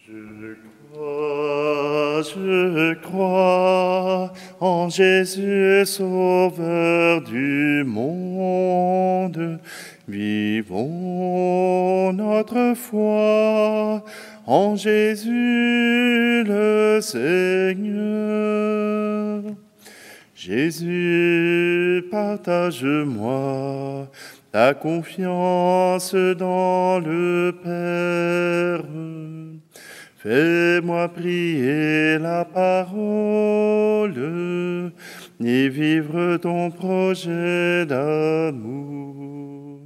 Je crois en Jésus, Sauveur du monde. Vivons notre foi en Jésus le Seigneur. Jésus, partage-moi ta confiance dans le Père. Fais-moi prier la parole et vivre ton projet d'amour.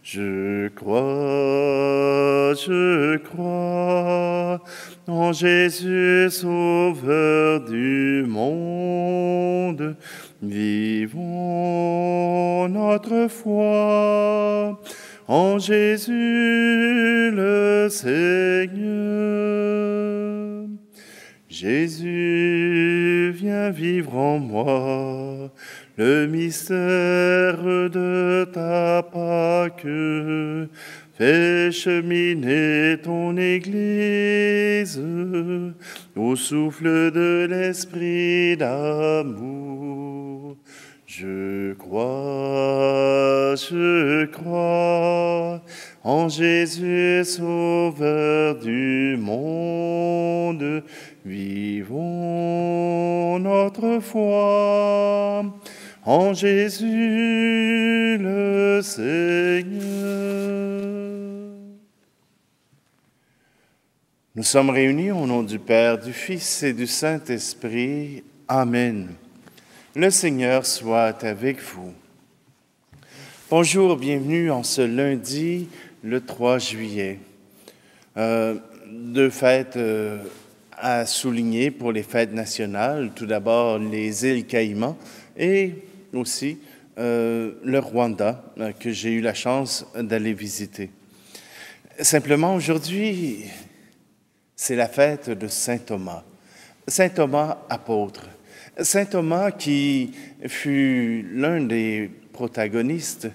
Je crois en Jésus, Sauveur du monde. Vivons notre foi en Jésus le Seigneur. Jésus, viens vivre en moi le mystère de ta Pâque. Fais cheminer ton Église au souffle de l'Esprit d'amour. Je crois en Jésus, Sauveur du monde. Vivons notre foi en Jésus le Seigneur. Nous sommes réunis au nom du Père, du Fils et du Saint-Esprit. Amen. Le Seigneur soit avec vous. Bonjour, bienvenue en ce lundi, le 3 juillet. Deux fêtes à souligner pour les fêtes nationales. Tout d'abord, les îles Caïmans et aussi le Rwanda, que j'ai eu la chance d'aller visiter. Simplement, aujourd'hui, c'est la fête de Saint Thomas. Saint Thomas apôtre. Saint Thomas qui fut l'un des protagonistes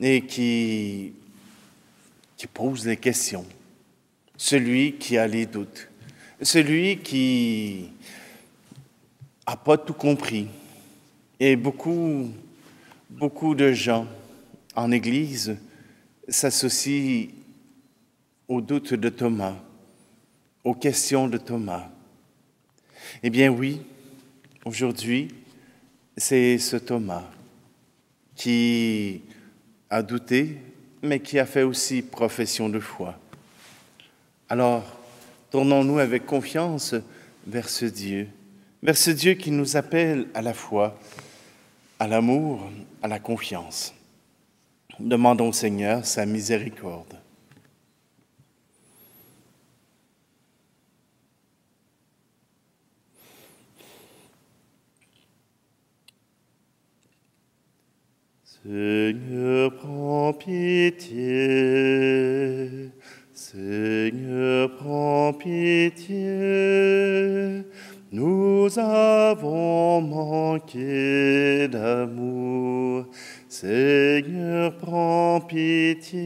et qui pose des questions. Celui qui a les doutes. Celui qui n'a pas tout compris. Et beaucoup de gens en Église s'associent aux doutes de Thomas, aux questions de Thomas. Eh bien oui, aujourd'hui, c'est ce Thomas qui a douté, mais qui a fait aussi profession de foi. Alors, tournons-nous avec confiance vers ce Dieu qui nous appelle à la foi, à l'amour, à la confiance. Demandons au Seigneur sa miséricorde. Seigneur, prends pitié. Seigneur, prends pitié. Nous avons manqué d'amour. Seigneur, prends pitié.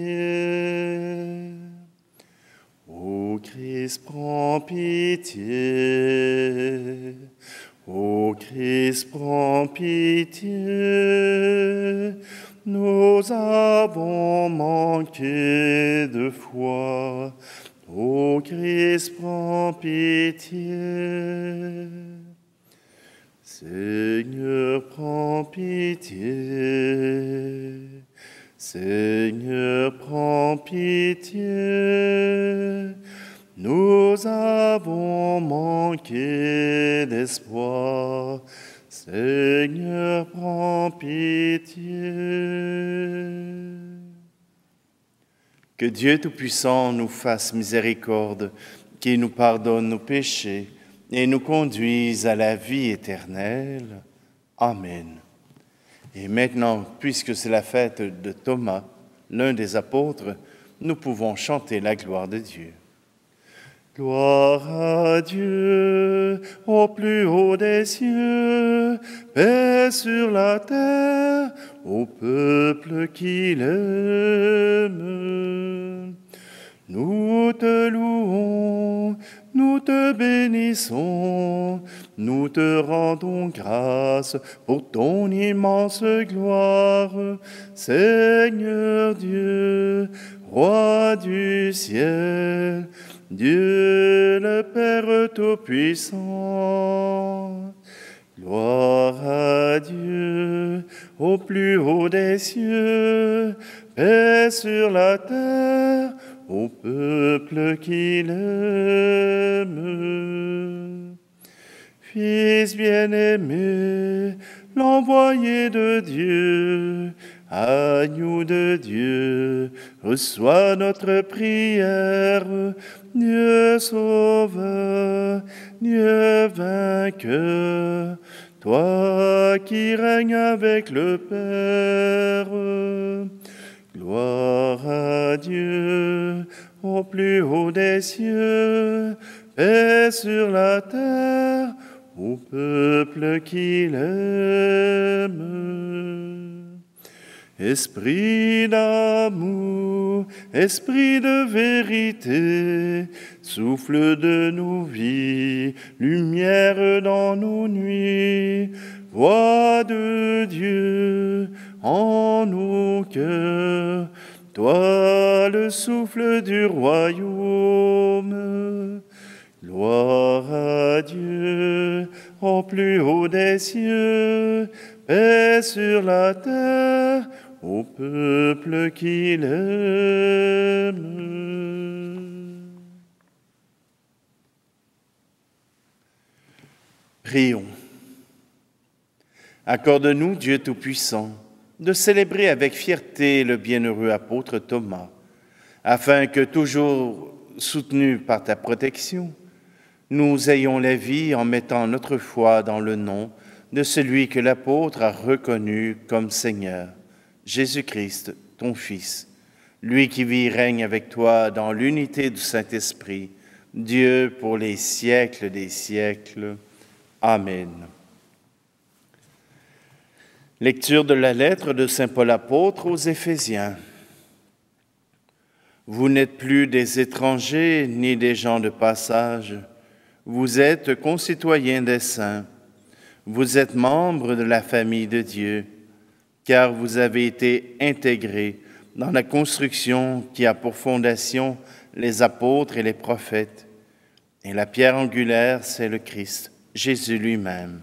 Ô Christ, prends pitié. Ô Christ, prends pitié, nous avons manqué de foi. Ô Christ, prends pitié. Seigneur, prends pitié. Seigneur, prends pitié. Nous avons manqué d'espoir. Seigneur, prends pitié. Que Dieu Tout-Puissant nous fasse miséricorde, qu'il nous pardonne nos péchés et nous conduise à la vie éternelle. Amen. Et maintenant, puisque c'est la fête de Thomas, l'un des apôtres, nous pouvons chanter la gloire de Dieu. Gloire à Dieu, au plus haut des cieux, paix sur la terre, au peuple qu'il aime. Nous te louons, bénissons. Nous te rendons grâce pour ton immense gloire. Seigneur Dieu, Roi du ciel, Dieu le Père Tout-Puissant. Gloire à Dieu au plus haut des cieux, paix sur la terre au peuple qu'il aime. Fils bien-aimé, l'envoyé de Dieu, agneau de Dieu, reçois notre prière. Dieu sauveur, Dieu vainqueur, toi qui règnes avec le Père. Gloire à Dieu au plus haut des cieux, paix sur la terre au peuple qu'il aime. Esprit d'amour, esprit de vérité, souffle de nos vies, lumière dans nos nuits, voix de Dieu en nos cœurs, toi le souffle du royaume. Gloire à Dieu au plus haut des cieux, paix sur la terre au peuple qu'il aime. Prions. Accorde-nous, Dieu Tout-Puissant, de célébrer avec fierté le bienheureux apôtre Thomas, afin que, toujours soutenus par ta protection, nous ayons la vie en mettant notre foi dans le nom de celui que l'apôtre a reconnu comme Seigneur, Jésus-Christ, ton Fils, lui qui vit et règne avec toi dans l'unité du Saint-Esprit, Dieu pour les siècles des siècles. Amen. Lecture de la lettre de saint Paul apôtre aux Éphésiens. Vous n'êtes plus des étrangers ni des gens de passage, vous êtes concitoyens des saints, vous êtes membres de la famille de Dieu, car vous avez été intégrés dans la construction qui a pour fondation les apôtres et les prophètes. Et la pierre angulaire, c'est le Christ, Jésus lui-même.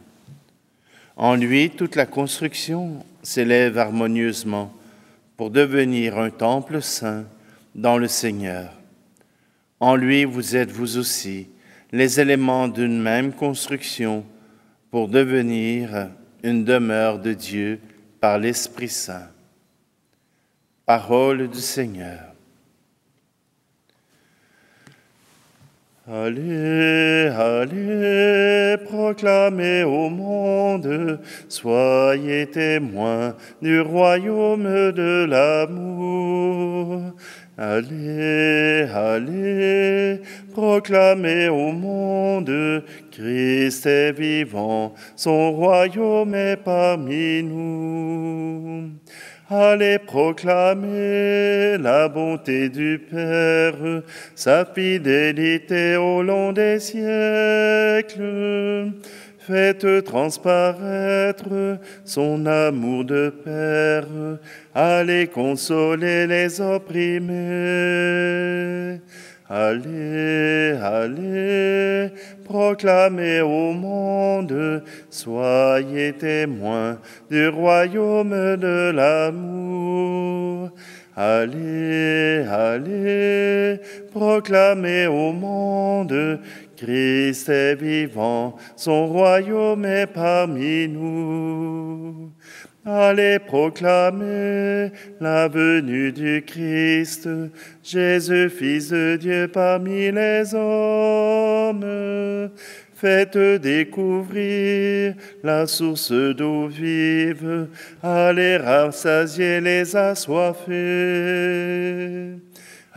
En lui, toute la construction s'élève harmonieusement pour devenir un temple saint dans le Seigneur. En lui, vous êtes vous aussi les éléments d'une même construction pour devenir une demeure de Dieu par l'Esprit Saint. Parole du Seigneur. Allez, allez, proclamez au monde, soyez témoins du royaume de l'amour. Allez, allez, proclamez au monde, Christ est vivant, son royaume est parmi nous. Allez proclamer la bonté du Père, sa fidélité au long des siècles. Faites transparaître son amour de Père. Allez consoler les opprimés. Allez, allez, proclamez au monde, soyez témoins du royaume de l'amour. Allez, allez, proclamez au monde, Christ est vivant, son royaume est parmi nous. Allez proclamer la venue du Christ, Jésus, Fils de Dieu parmi les hommes. Faites découvrir la source d'eau vive, allez rassasier les assoiffés.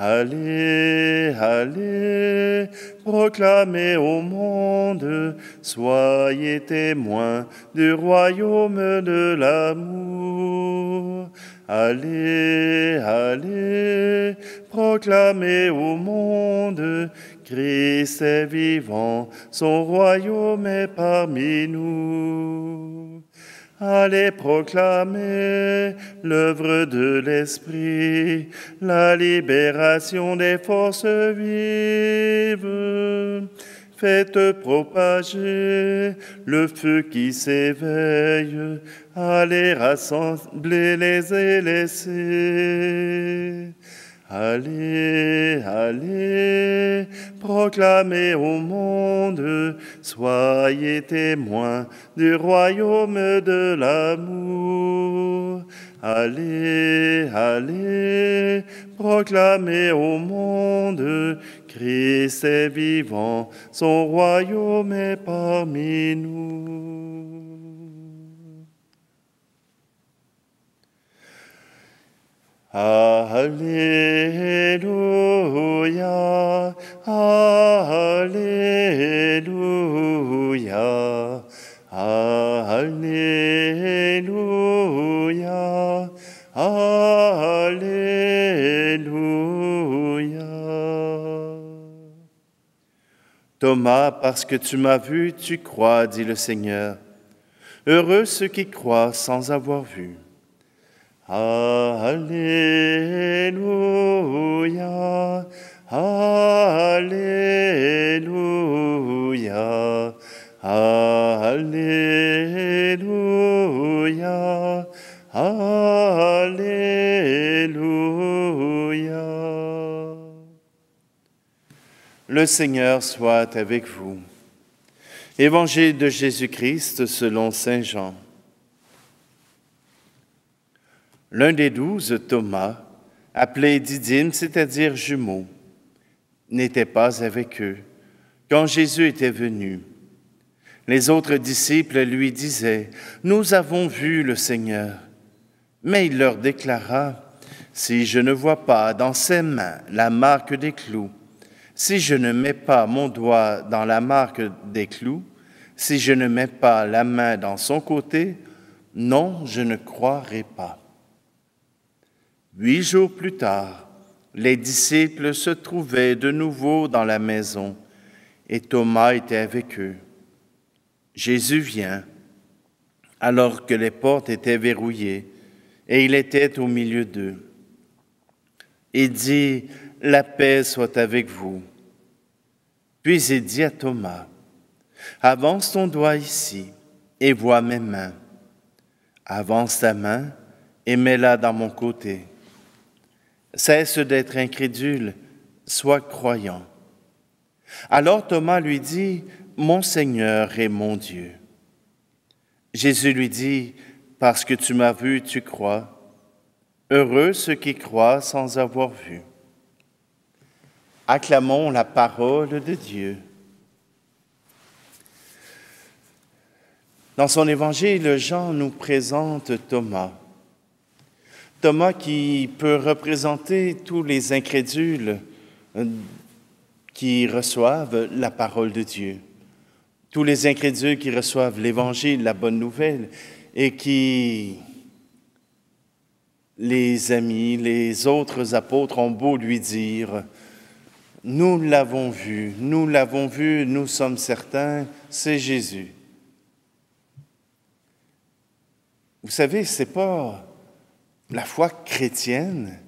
Allez, allez, proclamez au monde, soyez témoins du royaume de l'amour. Allez, allez, proclamez au monde, Christ est vivant, son royaume est parmi nous. Allez proclamer l'œuvre de l'Esprit, la libération des forces vives. Faites propager le feu qui s'éveille, allez rassembler les élaissés. Allez, allez, proclamez au monde, soyez témoins du royaume de l'amour. Allez, allez, proclamez au monde, Christ est vivant, son royaume est parmi nous. Alléluia, Alléluia, Alléluia, Alléluia. Thomas, parce que tu m'as vu, tu crois, dit le Seigneur. Heureux ceux qui croient sans avoir vu. Alléluia, Alléluia, Alléluia, Alléluia. Le Seigneur soit avec vous. Évangile de Jésus-Christ selon saint Jean. L'un des 12, Thomas, appelé Didyme, c'est-à-dire jumeau, n'était pas avec eux quand Jésus était venu. Les autres disciples lui disaient « Nous avons vu le Seigneur ». Mais il leur déclara « Si je ne vois pas dans ses mains la marque des clous, si je ne mets pas mon doigt dans la marque des clous, si je ne mets pas la main dans son côté, non, je ne croirai pas. » 8 jours plus tard, les disciples se trouvaient de nouveau dans la maison et Thomas était avec eux. Jésus vient, alors que les portes étaient verrouillées, et il était au milieu d'eux. Il dit, « La paix soit avec vous. » Puis il dit à Thomas, « Avance ton doigt ici et vois mes mains. Avance ta main et mets-la dans mon côté. Cesse d'être incrédule, sois croyant. » Alors Thomas lui dit, « Mon Seigneur et mon Dieu. » Jésus lui dit, « Parce que tu m'as vu, tu crois. Heureux ceux qui croient sans avoir vu. » Acclamons la parole de Dieu. Dans son évangile, Jean nous présente Thomas. Thomas qui peut représenter tous les incrédules qui reçoivent la parole de Dieu. Tous les incrédules qui reçoivent l'Évangile, la bonne nouvelle, et qui, les amis, les autres apôtres ont beau lui dire « Nous l'avons vu, nous sommes certains, c'est Jésus. » Vous savez, c'est pas... La foi chrétienne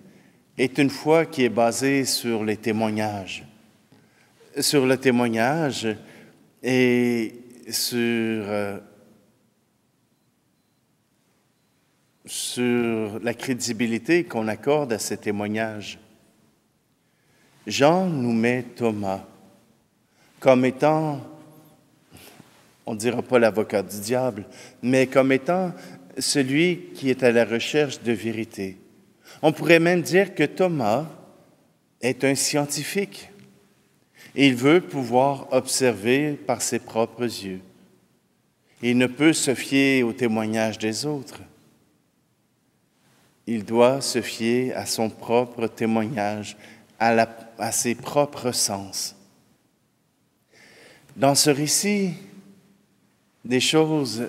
est une foi qui est basée sur les témoignages. Sur le témoignage et sur la crédibilité qu'on accorde à ces témoignages. Jean nous met Thomas comme étant, on ne dira pas l'avocat du diable, mais comme étant celui qui est à la recherche de vérité. On pourrait même dire que Thomas est un scientifique. Il veut pouvoir observer par ses propres yeux. Il ne peut se fier au témoignage des autres. Il doit se fier à son propre témoignage, à ses propres sens. Dans ce récit, des choses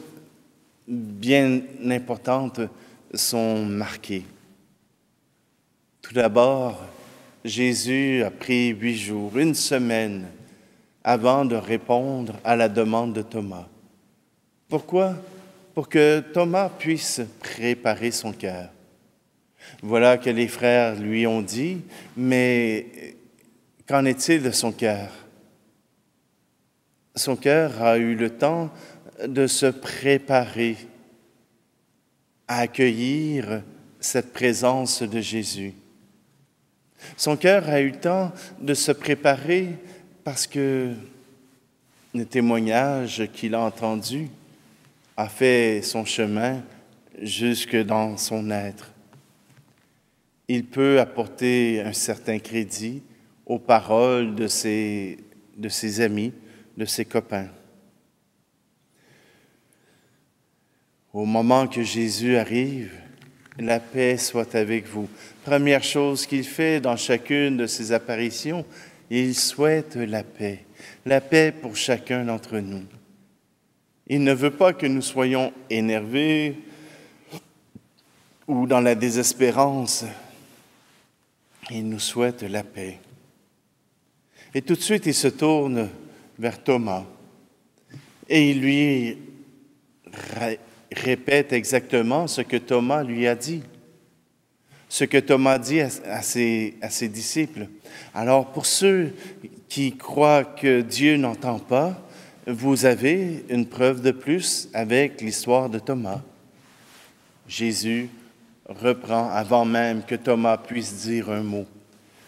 bien importantes sont marquées. Tout d'abord, Jésus a pris 8 jours, une semaine, avant de répondre à la demande de Thomas. Pourquoi? Pour que Thomas puisse préparer son cœur. Voilà que les frères lui ont dit, mais qu'en est-il de son cœur? Son cœur a eu le temps de se préparer à accueillir cette présence de Jésus. Son cœur a eu le temps de se préparer parce que le témoignage qu'il a entendu a fait son chemin jusque dans son être. Il peut apporter un certain crédit aux paroles de ses amis, de ses copains. Au moment que Jésus arrive, la paix soit avec vous. Première chose qu'il fait dans chacune de ses apparitions, il souhaite la paix pour chacun d'entre nous. Il ne veut pas que nous soyons énervés ou dans la désespérance. Il nous souhaite la paix. Et tout de suite, il se tourne vers Thomas et il lui répète exactement ce que Thomas lui a dit, ce que Thomas dit à ses disciples. Alors, pour ceux qui croient que Dieu n'entend pas, vous avez une preuve de plus avec l'histoire de Thomas. Jésus reprend avant même que Thomas puisse dire un mot,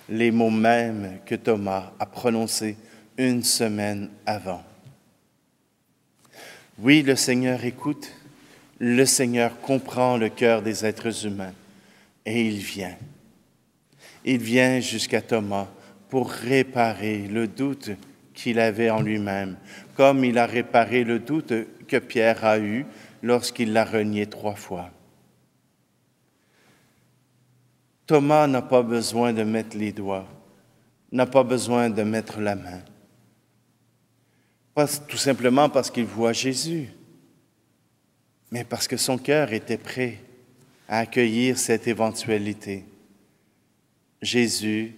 les mots mêmes que Thomas a prononcés une semaine avant. Oui, le Seigneur écoute, le Seigneur comprend le cœur des êtres humains et il vient. Il vient jusqu'à Thomas pour réparer le doute qu'il avait en lui-même, comme il a réparé le doute que Pierre a eu lorsqu'il l'a renié 3 fois. Thomas n'a pas besoin de mettre les doigts, n'a pas besoin de mettre la main. Pas tout simplement parce qu'il voit Jésus, mais parce que son cœur était prêt à accueillir cette éventualité. Jésus,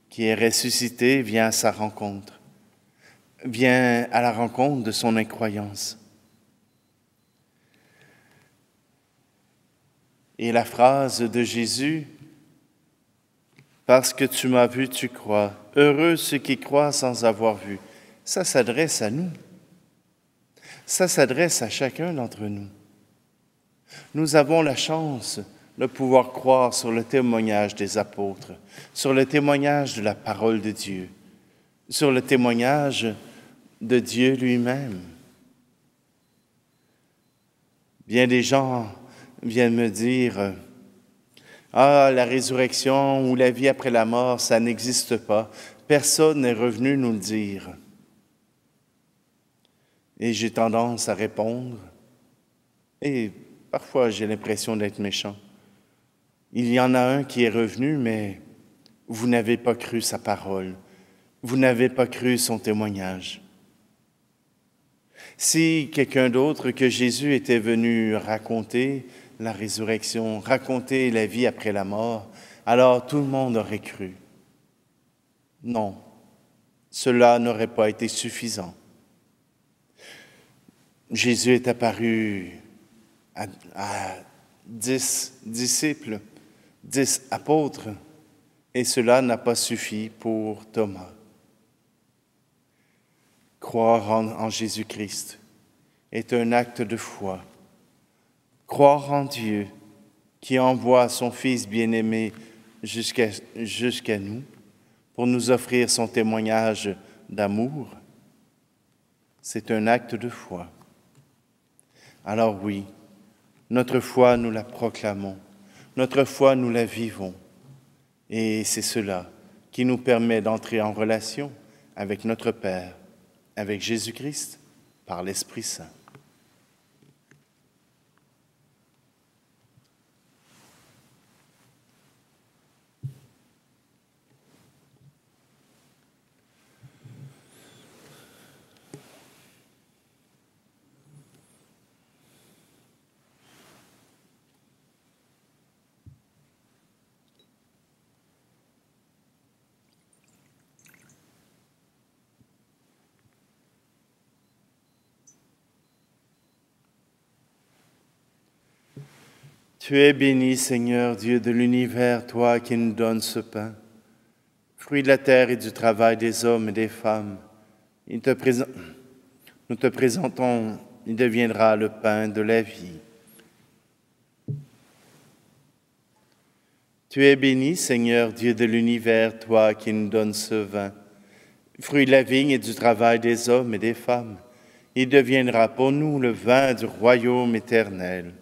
qui est ressuscité, vient à sa rencontre, vient à la rencontre de son incroyance. Et la phrase de Jésus, « Parce que tu m'as vu, tu crois. Heureux ceux qui croient sans avoir vu. » Ça s'adresse à nous. Ça s'adresse à chacun d'entre nous. Nous avons la chance de pouvoir croire sur le témoignage des apôtres, sur le témoignage de la parole de Dieu, sur le témoignage de Dieu lui-même. Bien des gens viennent me dire « Ah, la résurrection ou la vie après la mort, ça n'existe pas. Personne n'est revenu nous le dire. » Et j'ai tendance à répondre, et parfois j'ai l'impression d'être méchant. Il y en a un qui est revenu, mais vous n'avez pas cru sa parole. Vous n'avez pas cru son témoignage. Si quelqu'un d'autre que Jésus était venu raconter la résurrection, raconter la vie après la mort, alors tout le monde aurait cru. Non, cela n'aurait pas été suffisant. Jésus est apparu à 10 disciples, 10 apôtres, et cela n'a pas suffi pour Thomas. Croire en Jésus-Christ est un acte de foi. Croire en Dieu qui envoie son Fils bien-aimé jusqu'à nous pour nous offrir son témoignage d'amour, c'est un acte de foi. Alors oui, notre foi, nous la proclamons, notre foi, nous la vivons, et c'est cela qui nous permet d'entrer en relation avec notre Père, avec Jésus-Christ, par l'Esprit Saint. Tu es béni, Seigneur, Dieu de l'univers, toi qui nous donnes ce pain, fruit de la terre et du travail des hommes et des femmes. Nous te présentons, il deviendra le pain de la vie. Tu es béni, Seigneur, Dieu de l'univers, toi qui nous donnes ce vin, fruit de la vigne et du travail des hommes et des femmes. Il deviendra pour nous le vin du royaume éternel.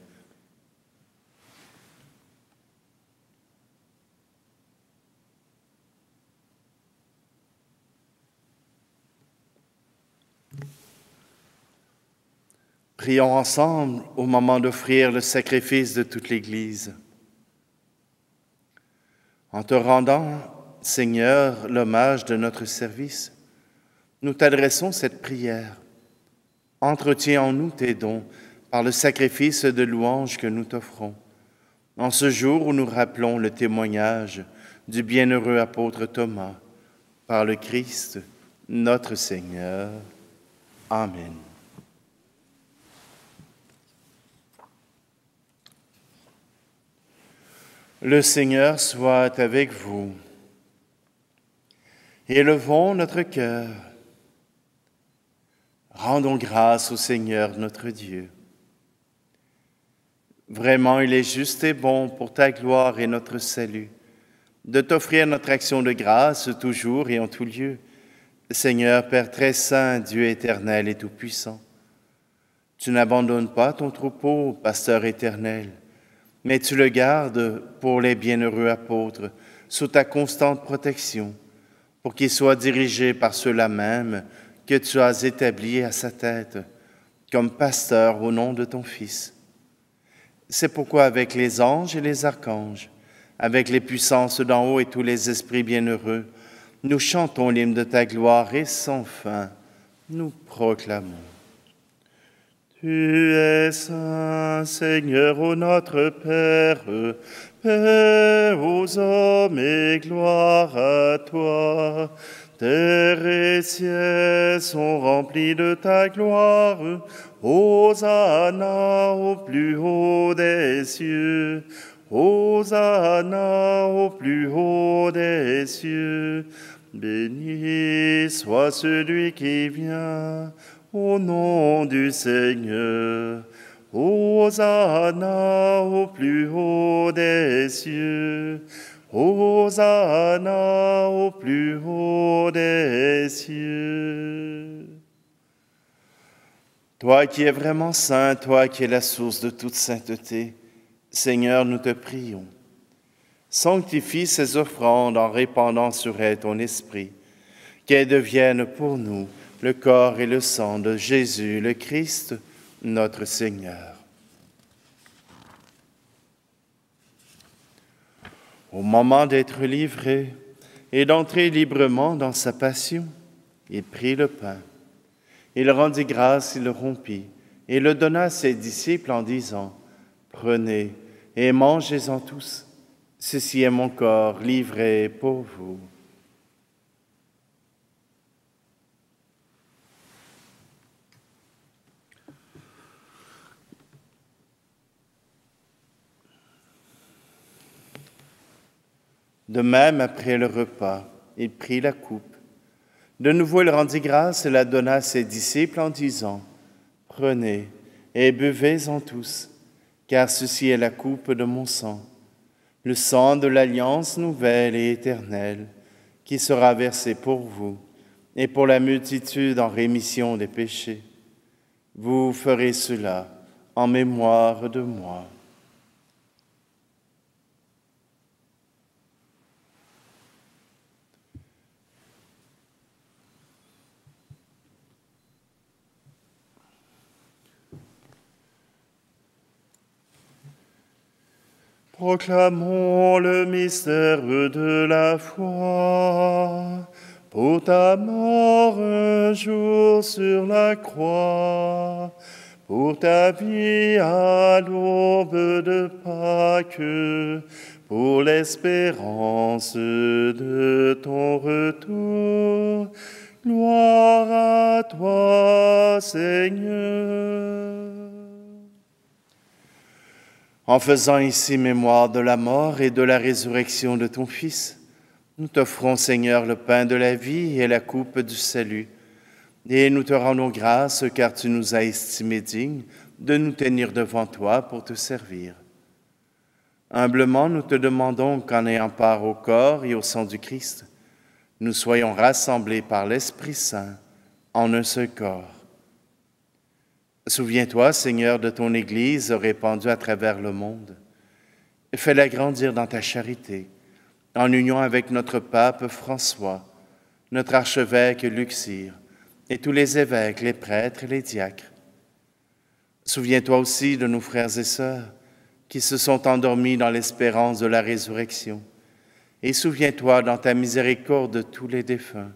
Prions ensemble au moment d'offrir le sacrifice de toute l'Église. En te rendant, Seigneur, l'hommage de notre service, nous t'adressons cette prière. Entretiens en nous tes dons par le sacrifice de louange que nous t'offrons. En ce jour où nous rappelons le témoignage du bienheureux apôtre Thomas, par le Christ, notre Seigneur. Amen. Le Seigneur soit avec vous. Élevons notre cœur. Rendons grâce au Seigneur notre Dieu. Vraiment, il est juste et bon pour ta gloire et notre salut de t'offrir notre action de grâce toujours et en tout lieu. Seigneur, Père très saint, Dieu éternel et tout-puissant, tu n'abandonnes pas ton troupeau, pasteur éternel, mais tu le gardes pour les bienheureux apôtres, sous ta constante protection, pour qu'ils soient dirigés par ceux-là même que tu as établis à sa tête, comme pasteur au nom de ton Fils. C'est pourquoi avec les anges et les archanges, avec les puissances d'en haut et tous les esprits bienheureux, nous chantons l'hymne de ta gloire et sans fin, nous proclamons. Tu es saint, Seigneur, ô notre Père, paix aux hommes et gloire à toi. Terre et ciel sont remplis de ta gloire. Hosanna au plus haut des cieux. Hosanna au plus haut des cieux. Béni soit celui qui vient au nom du Seigneur. Hosanna au plus haut des cieux. Hosanna au plus haut des cieux. Toi qui es vraiment saint, toi qui es la source de toute sainteté, Seigneur, nous te prions. Sanctifie ces offrandes en répandant sur elles ton esprit, qu'elles deviennent pour nous le corps et le sang de Jésus, le Christ, notre Seigneur. Au moment d'être livré et d'entrer librement dans sa passion, il prit le pain. Il rendit grâce, il le rompit et le donna à ses disciples en disant, « Prenez et mangez-en tous. Ceci est mon corps livré pour vous. » De même, après le repas, il prit la coupe. De nouveau, il rendit grâce et la donna à ses disciples en disant, « Prenez et buvez-en tous, car ceci est la coupe de mon sang, le sang de l'alliance nouvelle et éternelle, qui sera versé pour vous et pour la multitude en rémission des péchés. Vous ferez cela en mémoire de moi. » Proclamons le mystère de la foi. Pour ta mort un jour sur la croix, pour ta vie à l'aube de Pâques, pour l'espérance de ton retour. Gloire à toi, Seigneur. En faisant ici mémoire de la mort et de la résurrection de ton Fils, nous t'offrons, Seigneur, le pain de la vie et la coupe du salut. Et nous te rendons grâce car tu nous as estimés dignes de nous tenir devant toi pour te servir. Humblement, nous te demandons qu'en ayant part au corps et au sang du Christ, nous soyons rassemblés par l'Esprit Saint en un seul corps. Souviens-toi, Seigneur, de ton Église répandue à travers le monde. Fais-la grandir dans ta charité, en union avec notre pape François, notre archevêque Luxire, et tous les évêques, les prêtres et les diacres. Souviens-toi aussi de nos frères et sœurs qui se sont endormis dans l'espérance de la résurrection. Et souviens-toi dans ta miséricorde de tous les défunts.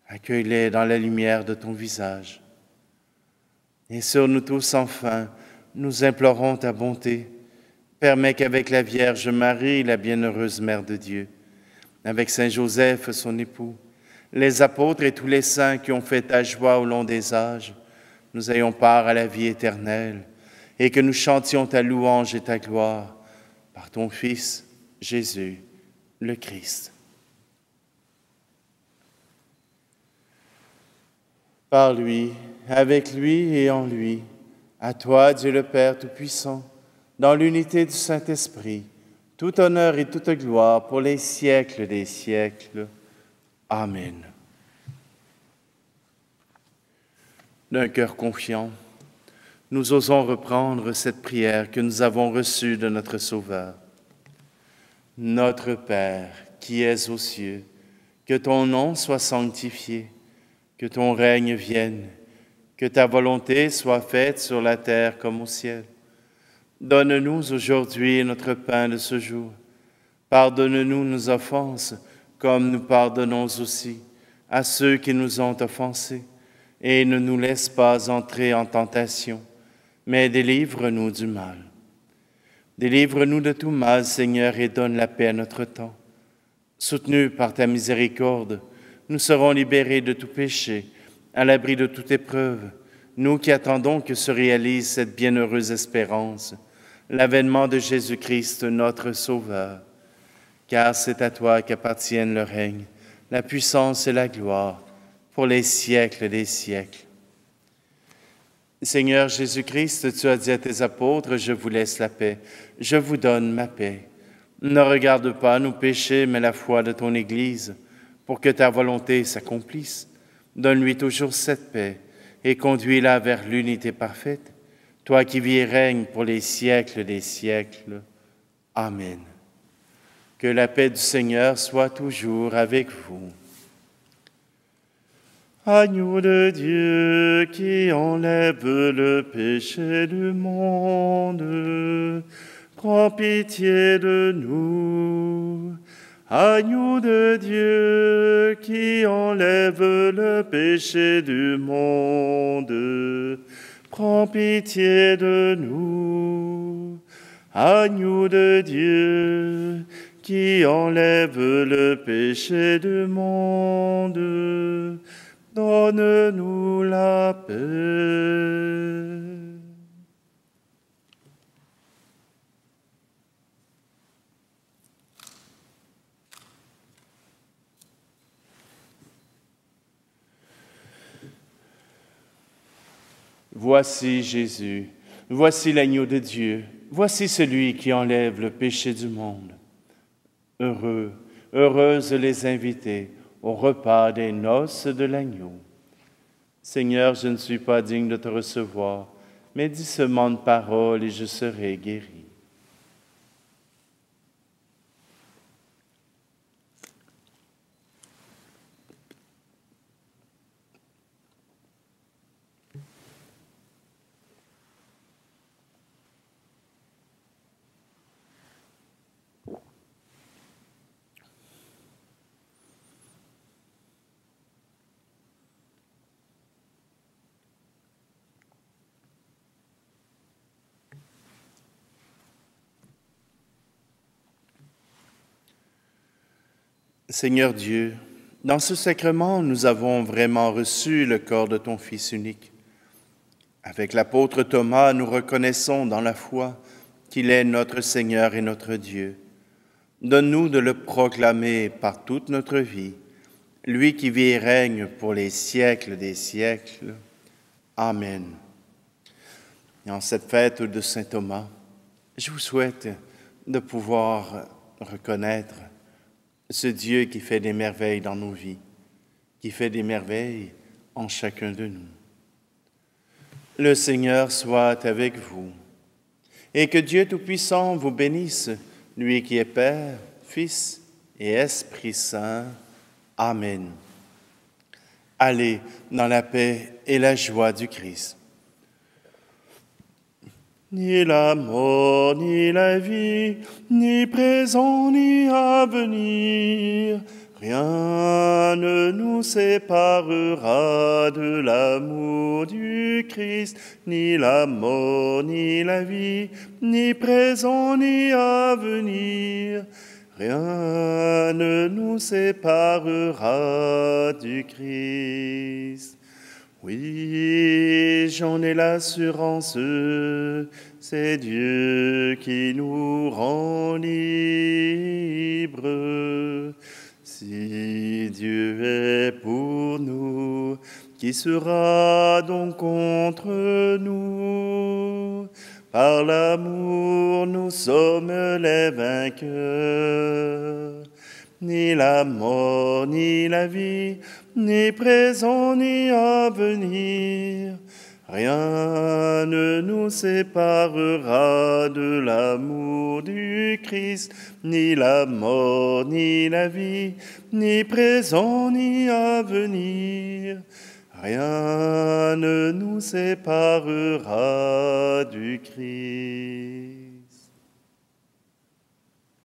Accueille-les dans la lumière de ton visage. Et sur nous tous, enfin, nous implorons ta bonté. Permets qu'avec la Vierge Marie, la bienheureuse Mère de Dieu, avec Saint Joseph, son époux, les apôtres et tous les saints qui ont fait ta joie au long des âges, nous ayons part à la vie éternelle et que nous chantions ta louange et ta gloire par ton Fils, Jésus, le Christ. Par lui, avec lui et en lui, à toi, Dieu le Père Tout-Puissant, dans l'unité du Saint-Esprit, tout honneur et toute gloire pour les siècles des siècles. Amen. D'un cœur confiant, nous osons reprendre cette prière que nous avons reçue de notre Sauveur. Notre Père, qui es aux cieux, que ton nom soit sanctifié, que ton règne vienne, que ta volonté soit faite sur la terre comme au ciel. Donne-nous aujourd'hui notre pain de ce jour. Pardonne-nous nos offenses, comme nous pardonnons aussi à ceux qui nous ont offensés. Et ne nous laisse pas entrer en tentation, mais délivre-nous du mal. Délivre-nous de tout mal, Seigneur, et donne la paix à notre temps. Soutenus par ta miséricorde, nous serons libérés de tout péché, à l'abri de toute épreuve, nous qui attendons que se réalise cette bienheureuse espérance, l'avènement de Jésus-Christ, notre Sauveur. Car c'est à toi qu'appartiennent le règne, la puissance et la gloire, pour les siècles des siècles. Seigneur Jésus-Christ, tu as dit à tes apôtres, je vous laisse la paix, je vous donne ma paix. Ne regarde pas nos péchés, mais la foi de ton Église, pour que ta volonté s'accomplisse. Donne-lui toujours cette paix et conduis-la vers l'unité parfaite, toi qui vis et règnes pour les siècles des siècles. Amen. Que la paix du Seigneur soit toujours avec vous. Agneau de Dieu qui enlève le péché du monde, prends pitié de nous. Agneau de Dieu qui enlève le péché du monde, prends pitié de nous. Agneau de Dieu qui enlève le péché du monde, donne-nous la paix. Voici Jésus, voici l'agneau de Dieu, voici celui qui enlève le péché du monde. Heureux, heureuses les invités au repas des noces de l'agneau. Seigneur, je ne suis pas digne de te recevoir, mais dis seulement une parole et je serai guéri. Seigneur Dieu, dans ce sacrement, nous avons vraiment reçu le corps de ton Fils unique. Avec l'apôtre Thomas, nous reconnaissons dans la foi qu'il est notre Seigneur et notre Dieu. Donne-nous de le proclamer par toute notre vie, lui qui vit et règne pour les siècles des siècles. Amen. Et en cette fête de Saint Thomas, je vous souhaite de pouvoir reconnaître ce Dieu qui fait des merveilles dans nos vies, qui fait des merveilles en chacun de nous. Le Seigneur soit avec vous, et que Dieu Tout-Puissant vous bénisse, lui qui est Père, Fils et Esprit Saint. Amen. Allez dans la paix et la joie du Christ. Ni la mort, ni la vie, ni présent, ni à venir, rien ne nous séparera de l'amour du Christ, ni la mort, ni la vie, ni présent, ni à venir. Rien ne nous séparera du Christ. Oui, j'en ai l'assurance, c'est Dieu qui nous rend libres. Si Dieu est pour nous, qui sera donc contre nous? Par l'amour, nous sommes les vainqueurs. Ni la mort, ni la vie, ni présent, ni à venir, rien ne nous séparera de l'amour du Christ, ni la mort, ni la vie, ni présent, ni à venir. Rien ne nous séparera du Christ.